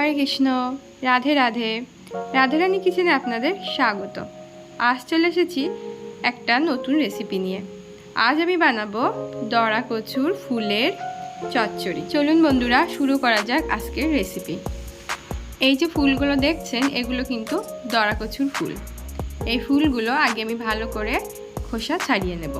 হরে কৃষ্ণ, রাধে রাধে। রাধারানী কিচেনে আপনাদের স্বাগত। আজ চলে এসেছি একটা নতুন রেসিপি নিয়ে। আজ আমি বানাবো দড়া কচুর ফুলের চচ্চড়ি। চলুন বন্ধুরা, শুরু করা যাক আজকের রেসিপি। এই যে ফুলগুলো দেখছেন, এগুলো কিন্তু দড়া কচুর ফুল। এই ফুলগুলো আগে আমি ভালো করে খোসা ছাড়িয়ে নেব।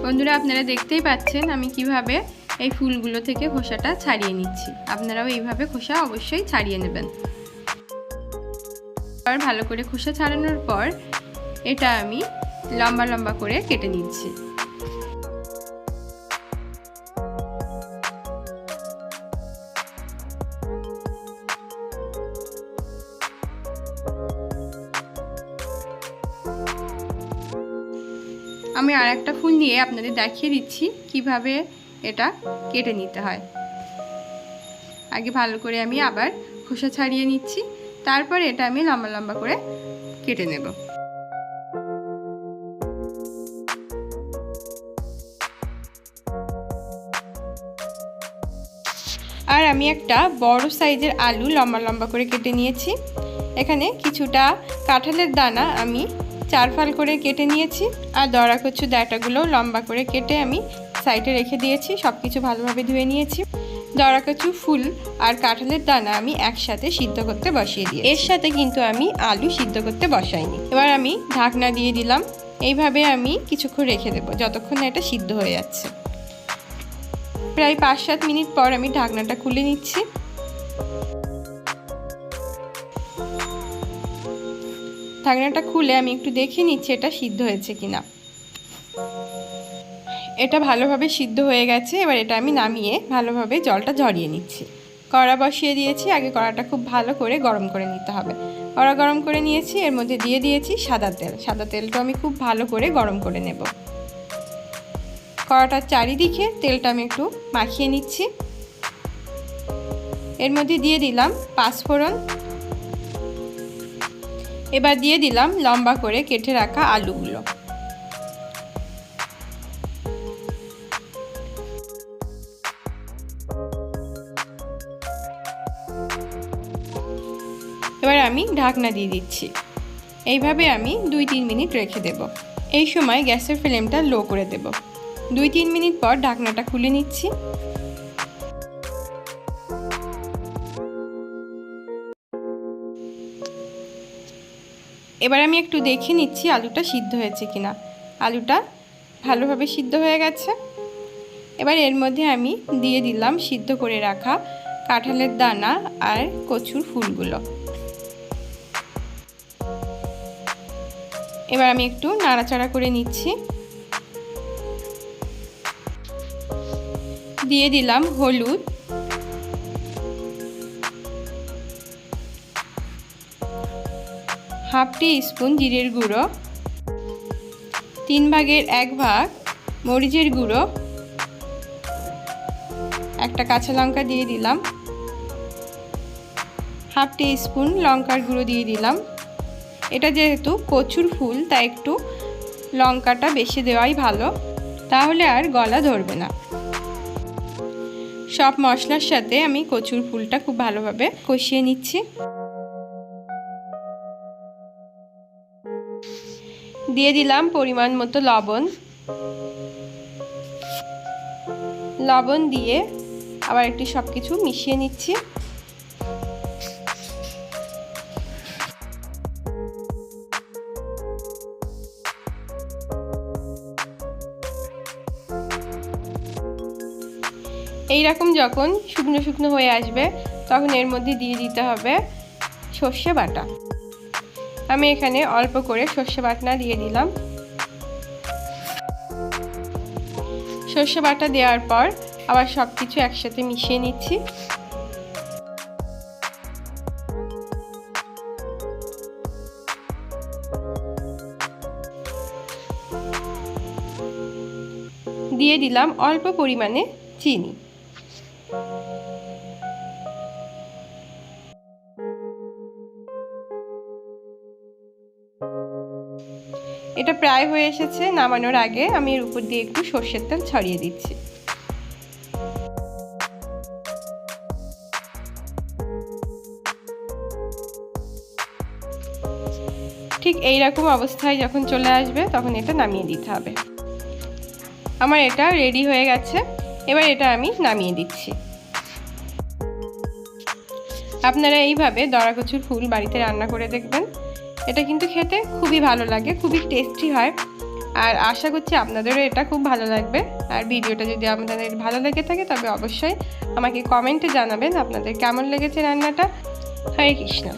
বন্ধুরা, আপনারা দেখতেই পাচ্ছেন আমি কিভাবে এই ফুলগুলো থেকে খোসাটা ছাড়িয়ে নিচ্ছি। আপনারাও এইভাবে খোসা অবশ্যই ছাড়িয়ে নেবেন। আর ভালো করে খোসা ছাড়ানোর পর এটা আমি লম্বা লম্বা করে কেটে নিচ্ছি। আমি আর একটা ফুল নিয়ে আপনাদের দেখিয়ে দিচ্ছি কিভাবে এটা কেটে নিতে হয়। আগে ভালো করে আমি আবার খোসা ছাড়িয়ে নিচ্ছি, তারপর এটা আমি লম্বা লম্বা করে কেটে নেব। আর আমি একটা বড় সাইজের আলু লম্বা লম্বা করে কেটে নিয়েছি। এখানে কিছুটা কাঁঠালের দানা আমি 4 ফাল করে কেটে নিয়েছি। আর দড়া কচু ডাঁটাগুলো লম্বা করে কেটে আমি সাইডে রেখে দিয়েছি। সব কিছু ভালোভাবে ধুয়ে নিয়েছি। দড়া কচু ফুল আর কাঁঠালের দানা আমি একসাথে সিদ্ধ করতে বসিয়ে দিই। এর সাথে কিন্তু আমি আলু সিদ্ধ করতে বসাইনি। এবার আমি ঢাকনা দিয়ে দিলাম। এইভাবে আমি কিছুক্ষণ রেখে দেবো, যতক্ষণ না এটা সিদ্ধ হয়ে যাচ্ছে। প্রায় 5-7 মিনিট পর আমি ঢাকনাটা খুলে নিচ্ছি। ঢাকনাটা খুলে আমি একটু দেখে নিচ্ছি এটা সিদ্ধ হয়েছে কিনা। এটা ভালোভাবে সিদ্ধ হয়ে গেছে। এবার এটা আমি নামিয়ে ভালোভাবে জলটা ঝরিয়ে নিচ্ছি। কড়া বসিয়ে দিয়েছি। আগে কড়াটা খুব ভালো করে গরম করে নিতে হবে। কড়া গরম করে নিয়েছি, এর মধ্যে দিয়ে দিয়েছি সাদা তেল। সাদা তেলটা আমি খুব ভালো করে গরম করে নেব। কড়াটার চারিদিকে তেলটা আমি একটু মাখিয়ে নিচ্ছি। এর মধ্যে দিয়ে দিলাম 5 ফোড়ন। এবার দিয়ে দিলাম লম্বা করে কেটে রাখা আলুগুলো। এবার আমি ঢাকনা দিয়ে দিচ্ছি। এইভাবে আমি 2-3 মিনিট রেখে দেব। এই সময় গ্যাসের ফ্লেমটা লো করে দেব। 2-3 মিনিট পর ঢাকনাটা খুলে নিচ্ছি। এবার আমি একটু দেখে নিচ্ছি আলুটা সিদ্ধ হয়েছে কিনা। আলুটা ভালোভাবে সিদ্ধ হয়ে গেছে। এবার এর মধ্যে আমি দিয়ে দিলাম সিদ্ধ করে রাখা কাঁঠালের দানা আর কচুর ফুলগুলো। এবার আমি একটু নাড়াচাড়া করে নিচ্ছি। দিয়ে দিলাম হলুদ, হাফ টি স্পুন জিরের গুঁড়ো, 3 ভাগের 1 ভাগ মরিচের গুঁড়ো, একটা কাঁচা লঙ্কা দিয়ে দিলাম, হাফ টি স্পুন লঙ্কার গুঁড়ো দিয়ে দিলাম। এটা যেহেতু কচুর ফুল তাই একটু লঙ্কাটা বেশি দেওয়াই ভালো, তাহলে আর গলা ধরবে না। সব মশলার সাথে আমি কচুর ফুলটা খুব ভালোভাবে কষিয়ে নিচ্ছি। দিয়ে দিলাম পরিমাণ মতো লবণ। লবণ দিয়ে আবার একটু সব কিছু মিশিয়ে নিচ্ছি। এইরকম যখন শুকনো শুকনো হয়ে আসবে, তখন এর মধ্যে দিয়ে দিতে হবে সর্ষে বাটা। আমি এখানে অল্প করে সর্ষে বাটা দিয়ে দিলাম। সর্ষে বাটা দেওয়ার পর আবার সব কিছু একসাথে মিশিয়ে নিচ্ছি। দিয়ে দিলাম অল্প পরিমাণে চিনি। এটা প্রায় হয়ে এসেছে। নামানোর আগে আমি এর উপর দিয়ে একটু সরষের তেল ছড়িয়ে দিচ্ছি। ঠিক এই রকম অবস্থায় যখন চলে আসবে তখন এটা নামিয়ে দিতে হবে। আমার এটা রেডি হয়ে গেছে, এবার এটা আমি নামিয়ে দিচ্ছি। আপনারা এইভাবে দরা কচুর ফুল বাড়িতে রান্না করে দেখবেন, এটা কিন্তু খেতে খুবই ভালো লাগে, খুবই টেস্টি হয়। আর আশা করছি আপনাদেরও এটা খুব ভালো লাগবে। আর ভিডিওটা যদি আপনাদের ভালো লেগে থাকে তবে অবশ্যই আমাকে কমেন্টে জানাবেন আপনাদের কেমন লেগেছে রান্নাটা। হরে কৃষ্ণ।